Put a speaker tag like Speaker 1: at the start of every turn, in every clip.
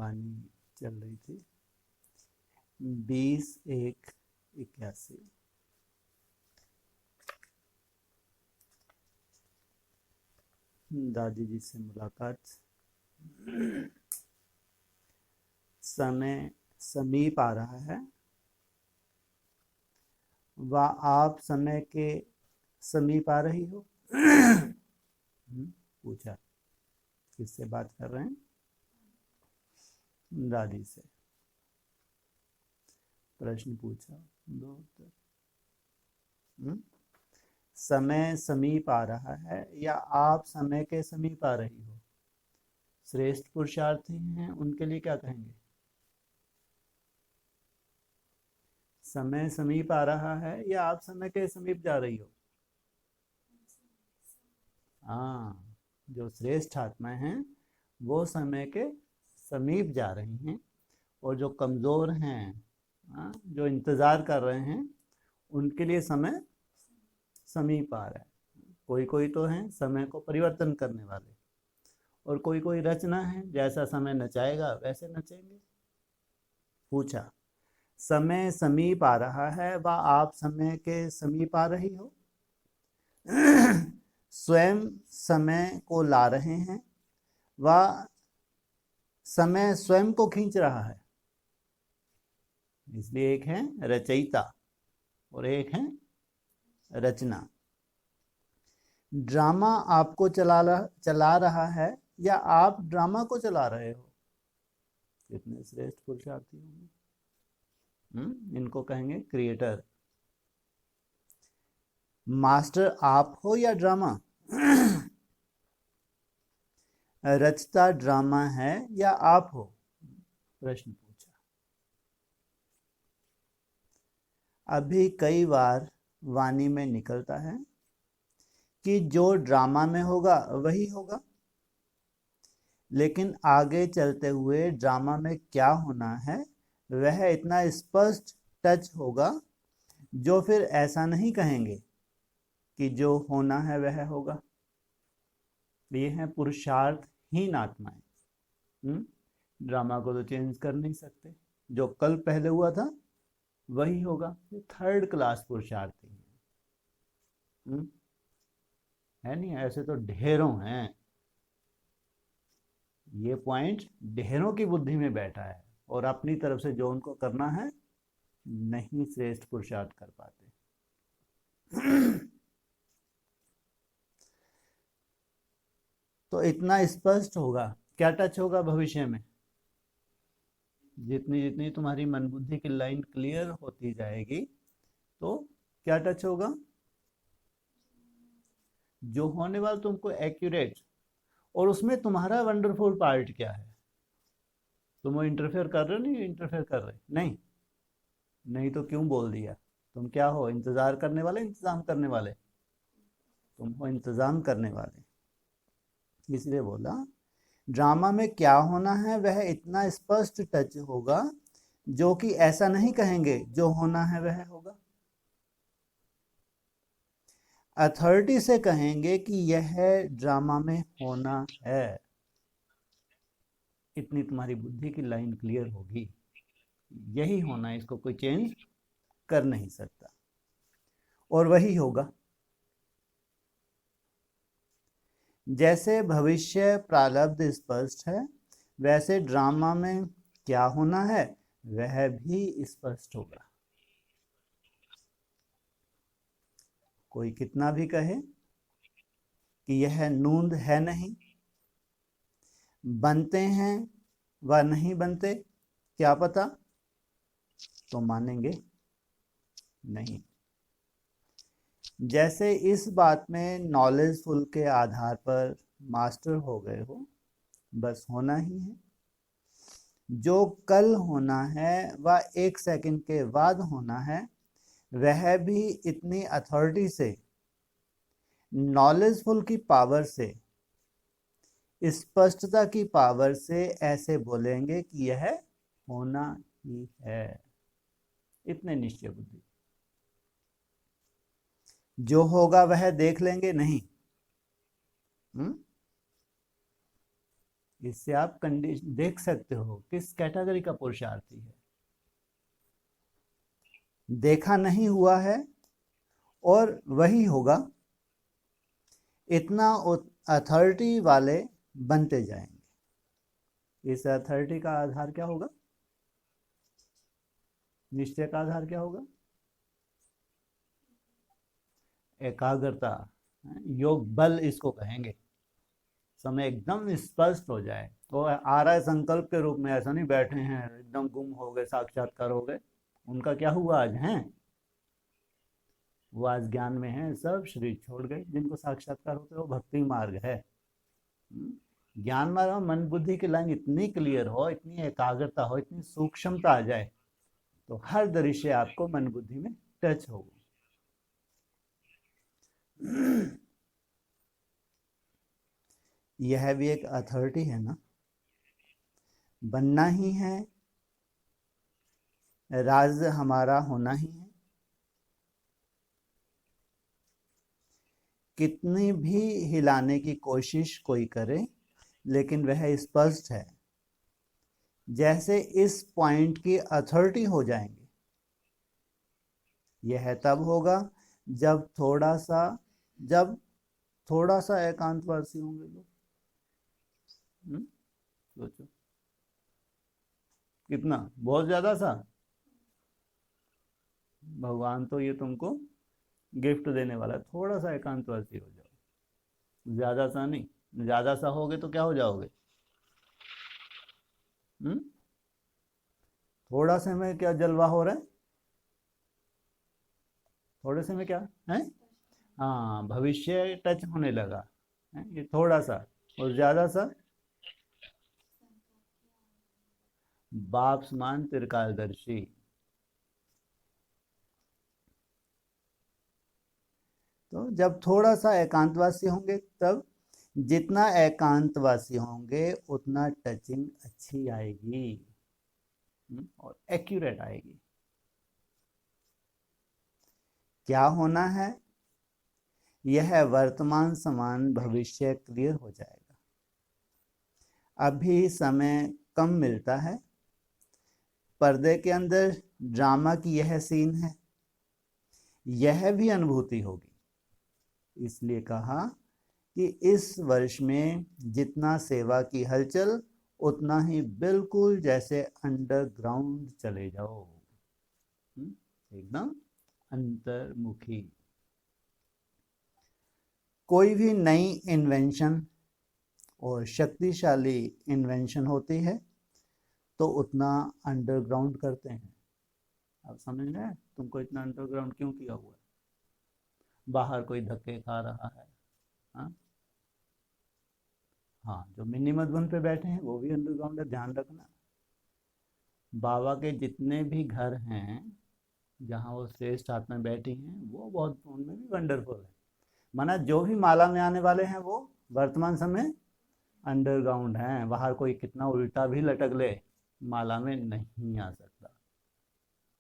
Speaker 1: वाणी चल रही थी 20/1/81। दादी जी से मुलाकात। समय समीप आ रहा है व आप समय के समीप आ रही हो। पूछा किससे बात कर रहे हैं? दादी से। प्रश्न पूछा, दो उत्तर। समय समीप आ रहा है या आप समय के समीप आ रही हो। श्रेष्ठ पुरुषार्थी हैं उनके लिए क्या कहेंगे? समय समीप आ रहा है या आप समय के समीप जा रही हो? हाँ, जो श्रेष्ठ आत्माएं हैं वो समय के समीप जा रही हैं, और जो कमजोर हैं, जो इंतजार कर रहे हैं, उनके लिए समय समीप आ रहा है। कोई कोई तो हैं समय को परिवर्तन करने वाले, और कोई कोई रचना है जैसा समय नचाएगा वैसे नचेंगे। पूछा समय समीप आ रहा है व आप समय के समीप आ रही हो। स्वयं समय को ला रहे हैं व समय स्वयं को खींच रहा है। इसलिए एक है रचयिता और एक है रचना। ड्रामा आपको चला रहा है या आप ड्रामा को चला रहे हो। कितने श्रेष्ठ पुरुषार्थी होंगे। इनको कहेंगे क्रिएटर। मास्टर आप हो या ड्रामा? रचता ड्रामा है या आप हो? प्रश्न पूछा। अभी कई बार वाणी में निकलता है कि जो ड्रामा में होगा वही होगा, लेकिन आगे चलते हुए ड्रामा में क्या होना है वह इतना स्पष्ट टच होगा जो फिर ऐसा नहीं कहेंगे कि जो होना है वह होगा। ये है पुरुषार्थहीन आत्माएं। ड्रामा को तो चेंज कर नहीं सकते, जो कल पहले हुआ था वही होगा। ये थर्ड क्लास पुरुषार्थी है नहीं, ऐसे तो ढेरों हैं। ये पॉइंट ढेरों की बुद्धि में बैठा है, और अपनी तरफ से जो उनको करना है नहीं श्रेष्ठ पुरुषार्थ कर पाते। तो इतना स्पष्ट होगा। क्या टच होगा भविष्य में? जितनी जितनी तुम्हारी मन बुद्धि की लाइन क्लियर होती जाएगी तो क्या टच होगा? जो होने वाला तुमको एक्यूरेट। और उसमें तुम्हारा वंडरफुल पार्ट क्या है? तुम वो इंटरफेयर कर रहे हो? नहीं इंटरफेयर कर रहे? नहीं। नहीं तो क्यों बोल दिया? तुम क्या हो? इंतजार करने वाले, इंतजाम करने वाले? तुम हो इंतजाम करने वाले। इसलिए बोला ड्रामा में क्या होना है वह इतना स्पष्ट टच होगा जो कि ऐसा नहीं कहेंगे जो होना है वह होगा। अथॉरिटी से कहेंगे कि यह ड्रामा में होना है। इतनी तुम्हारी बुद्धि की लाइन क्लियर होगी, यही होना है, इसको कोई चेंज कर नहीं सकता, और वही होगा। जैसे भविष्य प्रारब्ध स्पष्ट है, वैसे ड्रामा में क्या होना है वह भी स्पष्ट होगा। कोई कितना भी कहे कि यह नूंद है नहीं, बनते हैं व नहीं बनते क्या पता, तो मानेंगे नहीं। जैसे इस बात में नॉलेजफुल के आधार पर मास्टर हो गए हो, बस होना ही है। जो कल होना है व 1 सेकंड के बाद होना है वह भी इतनी अथॉरिटी से, नॉलेजफुल की पावर से, स्पष्टता की पावर से ऐसे बोलेंगे कि यह होना ही है। इतने निश्चय बुद्धि। जो होगा वह देख लेंगे नहीं। इससे आप कंडीशन देख सकते हो किस कैटेगरी का पुरुषार्थी है। देखा नहीं हुआ है और वही होगा, इतना अथॉरिटी वाले बनते जाएंगे। इस अथॉरिटी का आधार क्या होगा? निश्चय का आधार क्या होगा? एकाग्रता, योग बल इसको कहेंगे। समय एकदम स्पष्ट हो जाए तो आ रहा है संकल्प के रूप में, ऐसा नहीं बैठे हैं एकदम गुम हो गए, साक्षात्कार हो गए। उनका क्या हुआ आज है? वो आज ज्ञान में है, सब शरीर छोड़ गए। जिनको साक्षात्कार होते वो भक्ति मार्ग है। ज्ञान मार्ग मन बुद्धि की लाइन इतनी क्लियर हो, इतनी एकाग्रता हो, इतनी सूक्ष्मता आ जाए तो हर दृश्य आपको मन बुद्धि में टच हो। यह भी एक अथॉरिटी है ना, बनना ही है, राज हमारा होना ही है। कितनी भी हिलाने की कोशिश कोई करे लेकिन वह स्पष्ट है। जैसे इस पॉइंट की अथॉरिटी हो जाएंगे, यह तब होगा जब थोड़ा सा एकांतवासी होंगे लोग। सोचो कितना, बहुत ज्यादा सा। भगवान तो ये तुमको गिफ्ट देने वाला है, थोड़ा सा एकांतवासी हो जाओ, ज्यादा सा नहीं। ज्यादा सा होगे तो क्या हो जाओगे? थोड़ा से में क्या जलवा हो रहा है? थोड़े से में क्या है? हाँ, भविष्य टच होने लगा है ये थोड़ा सा। और ज्यादा सा बाप समान त्रिकालदर्शी। तो जब थोड़ा सा एकांतवासी होंगे, तब जितना एकांतवासी होंगे उतना टचिंग अच्छी आएगी और एक्यूरेट आएगी। क्या होना है? यह वर्तमान समान भविष्य क्लियर हो जाएगा। अभी समय कम मिलता है, पर्दे के अंदर ड्रामा की यह सीन है, यह भी अनुभूति होगी। इसलिए कहा कि इस वर्ष में जितना सेवा की हलचल उतना ही बिल्कुल जैसे अंडरग्राउंड चले जाओ, एकदम अंतर्मुखी। कोई भी नई इन्वेंशन और शक्तिशाली इन्वेंशन होती है तो उतना अंडरग्राउंड करते हैं। आप समझ रहे हैं तुमको इतना अंडरग्राउंड क्यों किया हुआ है? बाहर कोई धक्के खा रहा है? हाँ, हाँ, जो मिनी मधुबन पे बैठे हैं वो भी अंडरग्राउंड है, ध्यान रखना। बाबा के जितने भी घर हैं जहाँ वो श्रेष्ठ आत्मा बैठी हैं वो बहुत, उनमें भी वंडरफुल है। माना जो भी माला में आने वाले हैं वो वर्तमान समय अंडरग्राउंड हैं। बाहर कोई कितना उल्टा भी लटक ले, माला में नहीं आ सकता।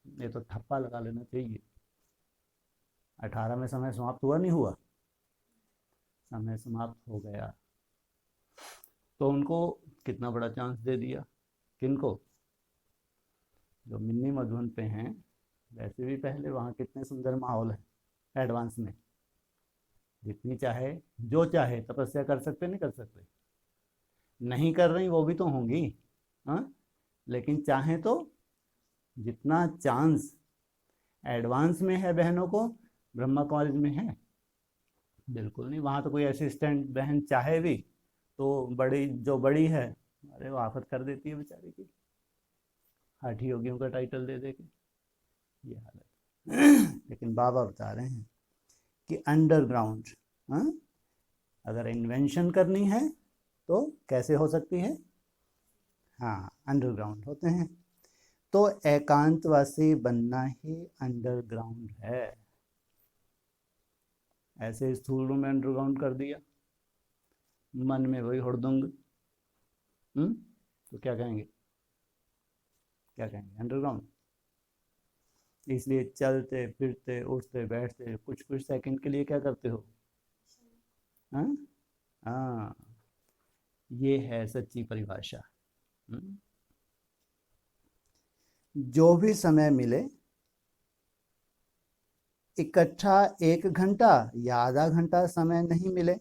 Speaker 1: ये तो ठप्पा लगा लेना चाहिए। 18 में समय समाप्त हुआ, नहीं हुआ? समय समाप्त हो गया तो उनको कितना बड़ा चांस दे दिया। किनको? जो मिनी मधुबन पे हैं। वैसे भी पहले वहाँ कितने सुंदर माहौल है एडवांस में। जितनी चाहे जो चाहे तपस्या कर सकते, नहीं कर सकते? नहीं कर रही वो भी तो होंगी, हाँ। लेकिन चाहे तो जितना चांस एडवांस में है बहनों को, ब्रह्मा कॉलेज में है बिल्कुल नहीं। वहाँ तो कोई असिस्टेंट बहन चाहे भी तो बड़ी, जो बड़ी है, अरे वो आफत कर देती है बेचारे की, हाथी योगियों का टाइटल दे दे के, ये हालत। लेकिन बाबा बता रहे हैं कि अंडरग्राउंड, हाँ, अगर इन्वेंशन करनी है तो कैसे हो सकती है? हाँ, अंडरग्राउंड होते हैं। तो एकांतवासी बनना ही अंडरग्राउंड है। ऐसे स्थूल रूम में अंडरग्राउंड कर दिया, मन में वही हुड़दुंग, तो क्या कहेंगे? क्या कहेंगे? अंडरग्राउंड। इसलिए चलते फिरते उठते बैठते कुछ कुछ सेकंड के लिए क्या करते हो? हाँ, हाँ, ये है सच्ची परिभाषा। जो भी समय मिले, इकट्ठा 1 घंटा या आधा घंटा समय नहीं मिले,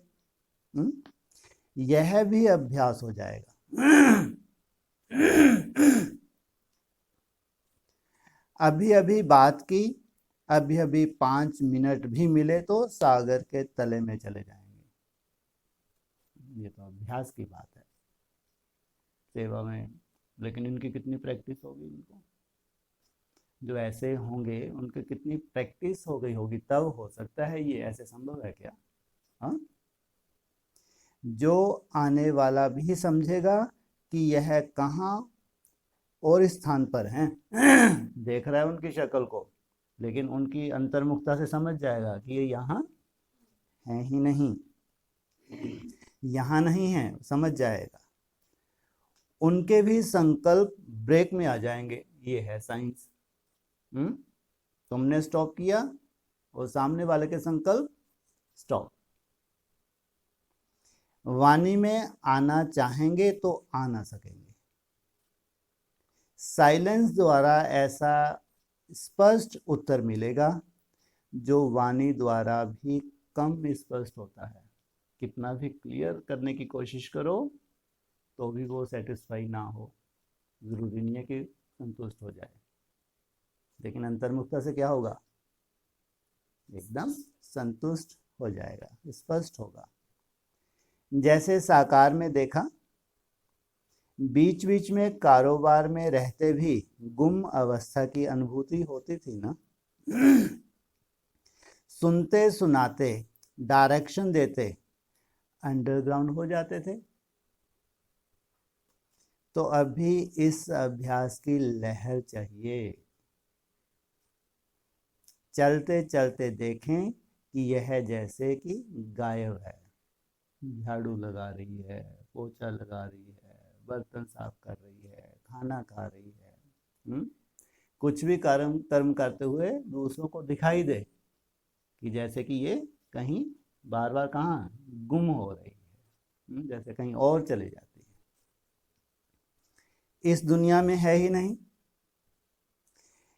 Speaker 1: यह भी अभ्यास हो जाएगा। अभी अभी बात की, अभी अभी 5 मिनट भी मिले तो सागर के तले में चले जाएंगे। ये तो अभ्यास की बात है सेवा में। लेकिन इनकी कितनी प्रैक्टिस होगी, इनको जो ऐसे होंगे उनकी कितनी प्रैक्टिस हो गई होगी, तब हो सकता है ये ऐसे संभव है क्या? हाँ, जो आने वाला भी समझेगा कि यह कहाँ और स्थान पर हैं। देख रहा है उनकी शक्ल को, लेकिन उनकी अंतर्मुखता से समझ जाएगा कि ये यहाँ है ही नहीं, यहाँ नहीं है, समझ जाएगा। उनके भी संकल्प ब्रेक में आ जाएंगे। ये है साइंस। तुमने स्टॉप किया और सामने वाले के संकल्प स्टॉप। वाणी में आना चाहेंगे तो आ ना सकेंगे। साइलेंस द्वारा ऐसा स्पष्ट उत्तर मिलेगा जो वाणी द्वारा भी कम स्पष्ट होता है। कितना भी क्लियर करने की कोशिश करो तो भी वो सेटिस्फाई ना हो। जरूरी नहीं है कि संतुष्ट हो जाए, लेकिन अंतर्मुखता से क्या होगा? एकदम संतुष्ट हो जाएगा, स्पष्ट होगा। जैसे साकार में देखा, बीच बीच में कारोबार में रहते भी गुम अवस्था की अनुभूति होती थी ना। सुनते सुनाते, डायरेक्शन देते अंडरग्राउंड हो जाते थे। तो अभी इस अभ्यास की लहर चाहिए। चलते चलते देखें कि यह जैसे कि गायब है। झाड़ू लगा रही है, पोछा लगा रही है, बर्तन साफ कर रही है, खाना खा रही है, कुछ भी कर्म करते हुए दूसरों को दिखाई दे कि जैसे कि ये कहीं बार बार कहाँ गुम हो रही है, जैसे कहीं और चले जाती है, इस दुनिया में है ही नहीं।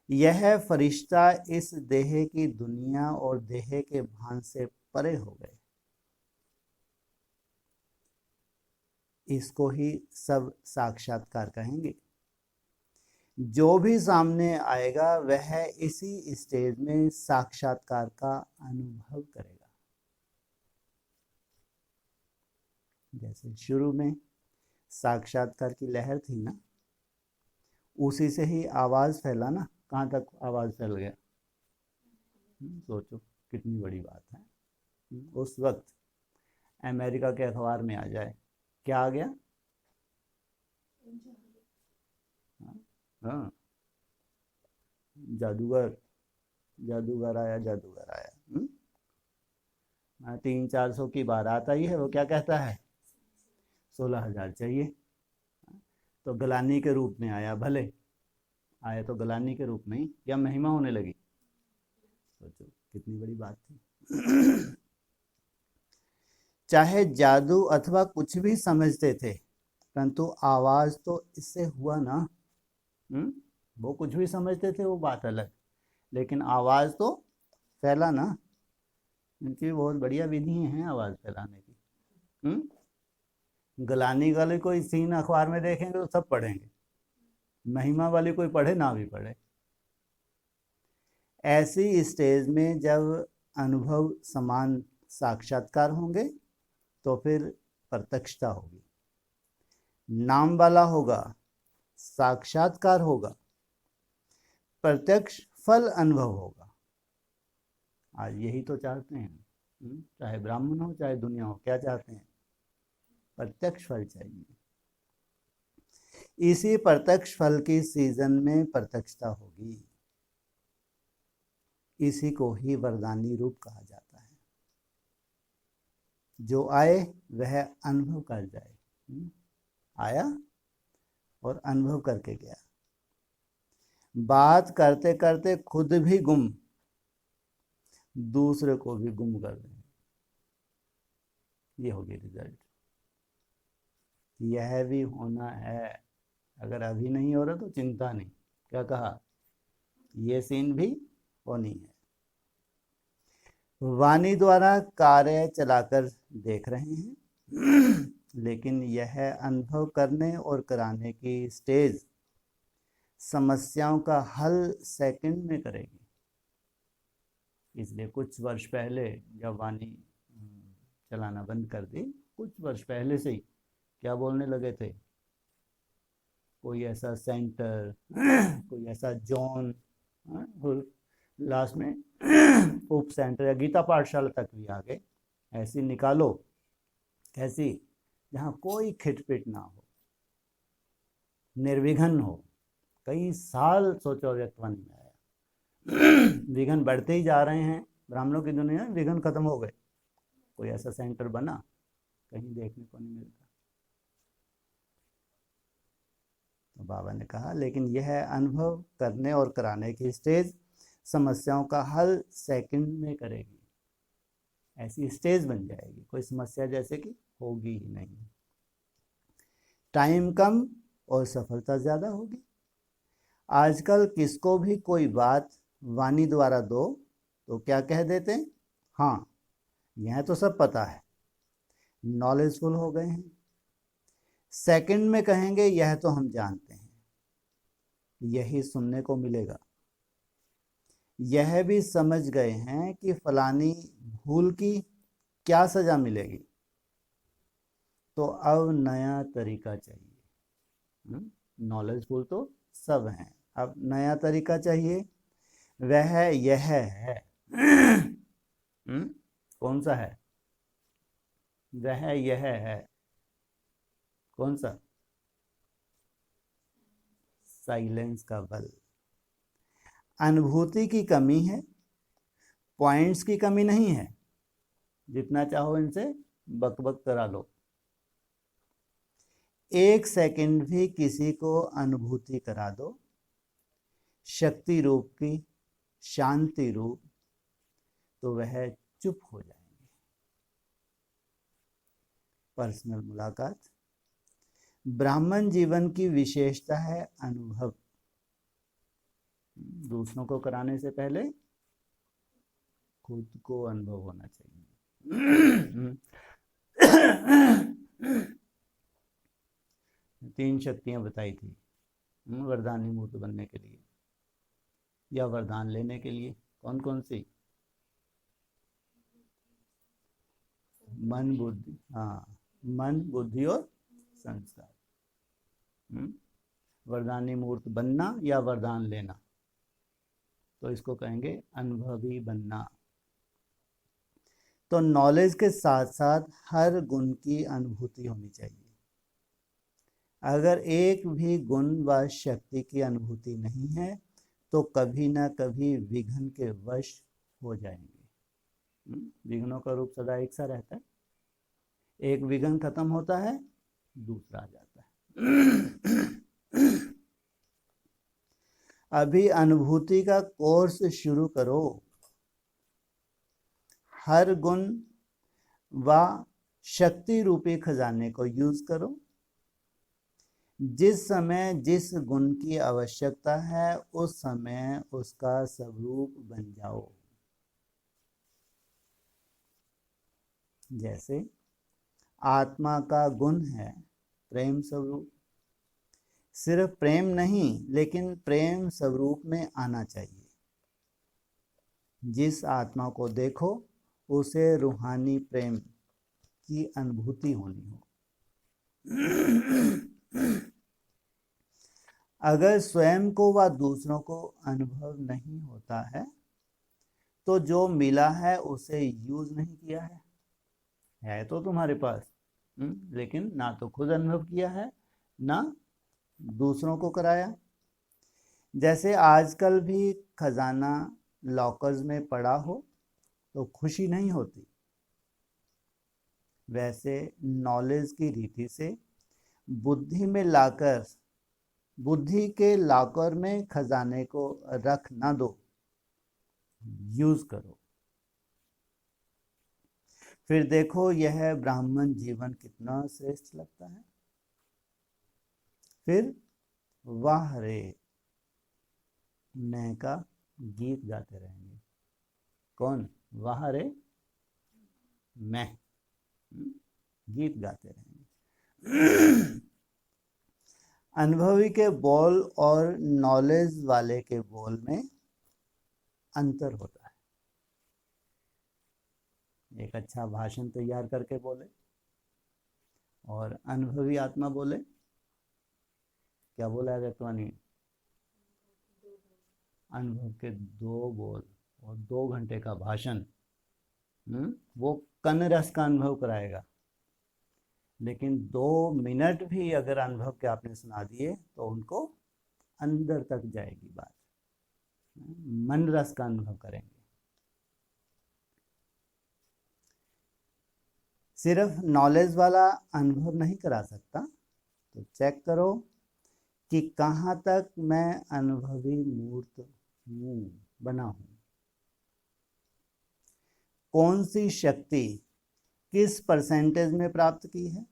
Speaker 1: यह फरिश्ता इस देह की दुनिया और देह के भान से परे हो गए। इसको ही सब साक्षात्कार कहेंगे। जो भी सामने आएगा वह इसी स्टेज में साक्षात्कार का अनुभव करेगा। जैसे शुरू में साक्षात्कार की लहर थी ना, उसी से ही आवाज फैला ना। कहाँ तक आवाज फैल गया? सोचो कितनी बड़ी बात है। उस वक्त अमेरिका के अखबार में आ जाए, क्या आ गया? हाँ, जादूगर, जादूगर आया, जादूगर आया। 300-400 की बारात आई है, वो क्या कहता है? 16,000 चाहिए। तो गलानी के रूप में आया, भले आया तो गलानी के रूप में ही, या महिमा होने लगी। सोचो कितनी बड़ी बात थी। चाहे जादू अथवा कुछ भी समझते थे, परंतु आवाज तो इससे हुआ ना। वो कुछ भी समझते थे, वो बात अलग, लेकिन आवाज तो फैला ना। इनकी बहुत बढ़िया विधि हैं आवाज फैलाने की। गलानी वाले कोई सीन अखबार में देखेंगे तो सब पढ़ेंगे, महिमा वाली कोई पढ़े ना भी पढ़े। ऐसी स्टेज में जब अनुभव समान साक्षात्कार होंगे तो फिर प्रत्यक्षता होगी, नाम वाला होगा, साक्षात्कार होगा, प्रत्यक्ष फल अनुभव होगा। आज यही तो चाहते हैं। चाहे ब्राह्मण हो चाहे दुनिया हो, क्या चाहते हैं? प्रत्यक्ष फल चाहिए। इसी प्रत्यक्ष फल की सीजन में प्रत्यक्षता होगी। इसी को ही वरदानी रूप कहा जाता है। जो आए वह अनुभव कर जाए। आया और अनुभव करके गया। बात करते करते खुद भी गुम, दूसरे को भी गुम कर दें, ये होगी रिजल्ट। यह भी होना है। अगर अभी नहीं हो रहा तो चिंता नहीं। क्या कहा? ये सीन भी होनी है। वाणी द्वारा कार्य चलाकर देख रहे हैं लेकिन यह अनुभव करने और कराने की स्टेज समस्याओं का हल सेकंड में करेगी। इसलिए कुछ वर्ष पहले जब वाणी चलाना बंद कर दी, कुछ वर्ष पहले से ही क्या बोलने लगे थे? कोई ऐसा सेंटर कोई ऐसा जोन, और लास्ट में उप सेंटर या गीता पाठशाला तक भी आ गए। ऐसी निकालो, कैसी? जहाँ कोई खिटपिट ना हो, निर्विघ्न हो। कई साल सोचो व्यक्तवान में आया विघ्न बढ़ते ही जा रहे हैं। ब्राह्मणों की दुनिया में विघ्न खत्म हो गए। कोई ऐसा सेंटर बना, कहीं देखने को नहीं मिलता। तो बाबा ने कहा लेकिन यह अनुभव करने और कराने की स्टेज समस्याओं का हल सेकंड में करेगी। ऐसी स्टेज बन जाएगी, कोई समस्या जैसे कि होगी ही नहीं। टाइम कम और सफलता ज़्यादा होगी। आजकल किसको भी कोई बात वाणी द्वारा दो तो क्या कह देते हैं? हाँ, यह तो सब पता है, नॉलेजफुल हो गए हैं। सेकंड में कहेंगे यह तो हम जानते हैं। यही सुनने को मिलेगा। यह भी समझ गए हैं कि फलानी भूल की क्या सजा मिलेगी, तो अब नया तरीका चाहिए। नॉलेजफुल तो सब हैं, अब नया तरीका चाहिए। वह यह है कौन सा है? वह यह है कौन सा? साइलेंस का बल। अनुभूति की कमी है, पॉइंट्स की कमी नहीं है। जितना चाहो इनसे बक बक करा लो। एक सेकंड भी किसी को अनुभूति करा दो शक्ति रूप की, शांति रूप, तो वह चुप हो जाएंगे। पर्सनल मुलाकात। ब्राह्मण जीवन की विशेषता है अनुभव। दूसरों को कराने से पहले खुद को अनुभव होना चाहिए। 3 शक्तियां बताई थी वरदानी मूर्त बनने के लिए या वरदान लेने के लिए। कौन कौन सी? मन, बुद्धि, हाँ, मन, बुद्धि और संस्कार। वरदानी मूर्त बनना या वरदान लेना, तो इसको कहेंगे अनुभवी बनना। तो नॉलेज के साथ साथ हर गुण की अनुभूति होनी चाहिए। अगर एक भी गुण व शक्ति की अनुभूति नहीं है तो कभी ना कभी विघ्न के वश हो जाएंगे। विघ्नों का रूप सदा एक सा रहता है। एक विघ्न खत्म होता है, दूसरा आ जाता है। अभी अनुभूति का कोर्स शुरू करो। हर गुण व शक्ति रूपी खजाने को यूज करो। जिस समय जिस गुण की आवश्यकता है उस समय उसका स्वरूप बन जाओ। जैसे आत्मा का गुण है प्रेम स्वरूप। सिर्फ प्रेम नहीं, लेकिन प्रेम स्वरूप में आना चाहिए। जिस आत्मा को देखो उसे रूहानी प्रेम की अनुभूति होनी हो। अगर स्वयं को व दूसरों को अनुभव नहीं होता है तो जो मिला है उसे यूज नहीं किया है तो तुम्हारे पास, लेकिन ना तो खुद अनुभव किया है ना दूसरों को कराया। जैसे आजकल भी खजाना लॉकर्स में पड़ा हो तो खुशी नहीं होती, वैसे नॉलेज की रीति से बुद्धि में लाकर, बुद्धि के लॉकर में खजाने को रख ना दो, यूज करो। फिर देखो यह ब्राह्मण जीवन कितना श्रेष्ठ लगता है। फिर वाह रे मैं का गीत गाते रहेंगे। कौन? वाह रे मैं गीत गाते रहेंगे। अनुभवी के बोल और नॉलेज वाले के बोल में अंतर होता है। एक अच्छा भाषण तैयार करके बोले और अनुभवी आत्मा बोले। क्या बोला है व्यक्तवाणी? अनुभव के 2 बोल और 2 घंटे का भाषण, वो कन रस का अनुभव कराएगा। लेकिन 2 मिनट भी अगर अनुभव के आपने सुना दिए तो उनको अंदर तक जाएगी बात, मन रस का अनुभव करेंगे। सिर्फ नॉलेज वाला अनुभव नहीं करा सकता, तो चेक करो कि कहाँ तक मैं अनुभवी मूर्त हूँ, बना हूँ। कौन सी शक्ति किस परसेंटेज में प्राप्त की है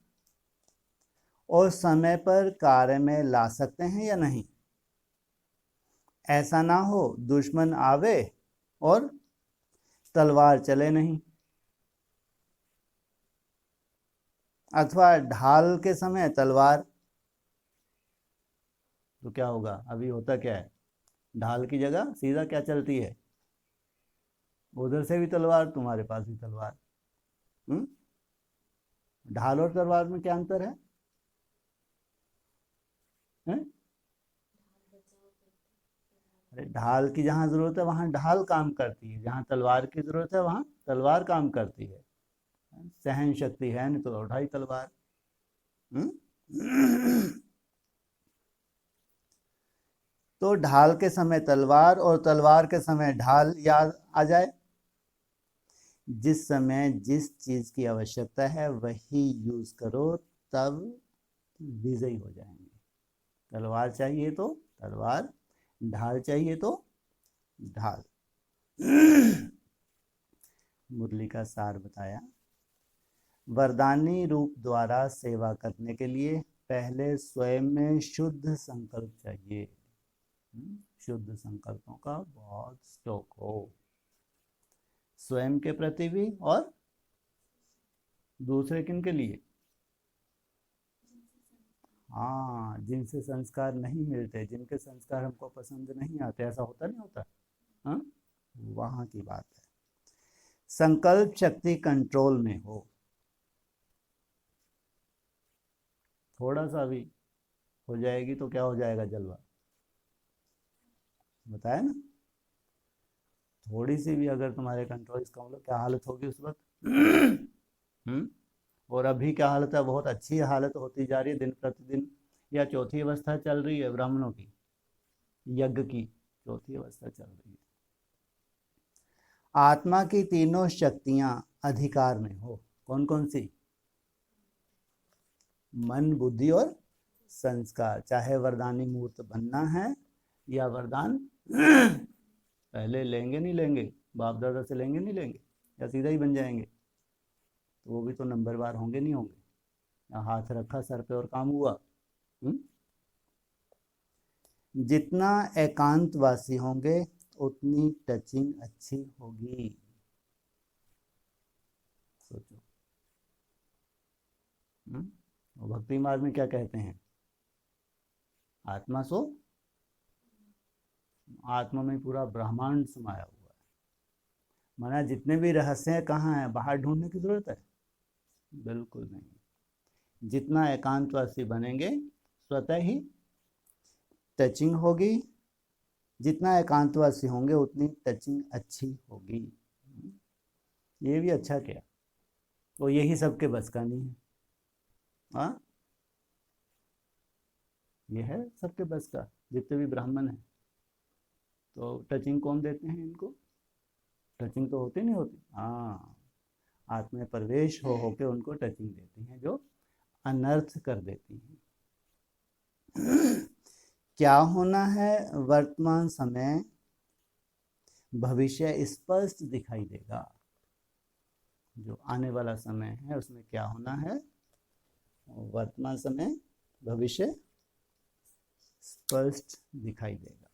Speaker 1: और समय पर कार्य में ला सकते हैं या नहीं। ऐसा ना हो दुश्मन आवे और तलवार चले नहीं, अथवा ढाल के समय तलवार। तो क्या होगा? अभी होता क्या है, ढाल की जगह सीधा क्या चलती है, उधर से भी तलवार, तुम्हारे पास भी तलवार। ढाल और तलवार में क्या अंतर है? अरे ढाल की जहाँ जरूरत है वहां ढाल काम करती है, जहाँ तलवार की जरूरत है वहां तलवार काम करती है। सहन शक्ति है नहीं तो उठाई तलवार। तो ढाल के समय तलवार और तलवार के समय ढाल याद आ जाए। जिस समय जिस चीज की आवश्यकता है वही यूज करो, तब विजयी हो जाएंगे। तलवार चाहिए तो तलवार, ढाल चाहिए तो ढाल। मुरली का सार बताया। वरदानी रूप द्वारा सेवा करने के लिए पहले स्वयं में शुद्ध संकल्प चाहिए। शुद्ध संकल्पों का बहुत स्टॉक हो, स्वयं के प्रति भी और दूसरे किन के लिए। हाँ, जिनसे संस्कार नहीं मिलते, जिनके संस्कार हमको पसंद नहीं आते, ऐसा होता नहीं होता। हाँ, वहां की बात है। संकल्प शक्ति कंट्रोल में हो, थोड़ा सा भी हो जाएगी तो क्या हो जाएगा, जलवा। बताया ना, थोड़ी सी भी अगर तुम्हारे कंट्रोल, इसका मतलब क्या हालत होगी उस वक्त। और अभी क्या हालत है, बहुत अच्छी हालत होती जा रही है दिन प्रतिदिन। या चौथी अवस्था चल रही है ब्राह्मणों की, यज्ञ की चौथी अवस्था चल रही है। आत्मा की तीनों शक्तियां अधिकार में हो। कौन कौन सी? मन, बुद्धि और संस्कार। चाहे वरदानी मूर्त बनना है या वरदान पहले लेंगे नहीं लेंगे, बाप दादा से लेंगे नहीं लेंगे, या सीधा ही बन जाएंगे, तो वो भी तो नंबरवार होंगे नहीं होंगे, या हाथ रखा सर पे और काम हुआ। जितना एकांतवासी होंगे उतनी टचिंग अच्छी होगी। सोचो। भक्ति मार्ग में क्या कहते हैं, आत्मा सो, आत्मा में पूरा ब्रह्मांड समाया हुआ है। माना जितने भी रहस्य हैं कहाँ हैं, बाहर ढूंढने की जरूरत है? बिल्कुल नहीं। जितना एकांतवासी बनेंगे स्वतः ही टचिंग होगी, जितना एकांतवासी होंगे उतनी टचिंग अच्छी होगी। ये भी अच्छा किया, तो यही सबके बस का नहीं है। हाँ, ये है सबके बस का, जितने भी ब्राह्मण हैं। तो टचिंग कौन देते हैं इनको? टचिंग तो होती नहीं होती, हाँ, आत्मा में प्रवेश हो के उनको टचिंग देती हैं, जो अनर्थ कर देती हैं। क्या होना है वर्तमान समय, भविष्य स्पष्ट दिखाई देगा। जो आने वाला समय है उसमें क्या होना है, वर्तमान समय, भविष्य स्पष्ट दिखाई देगा।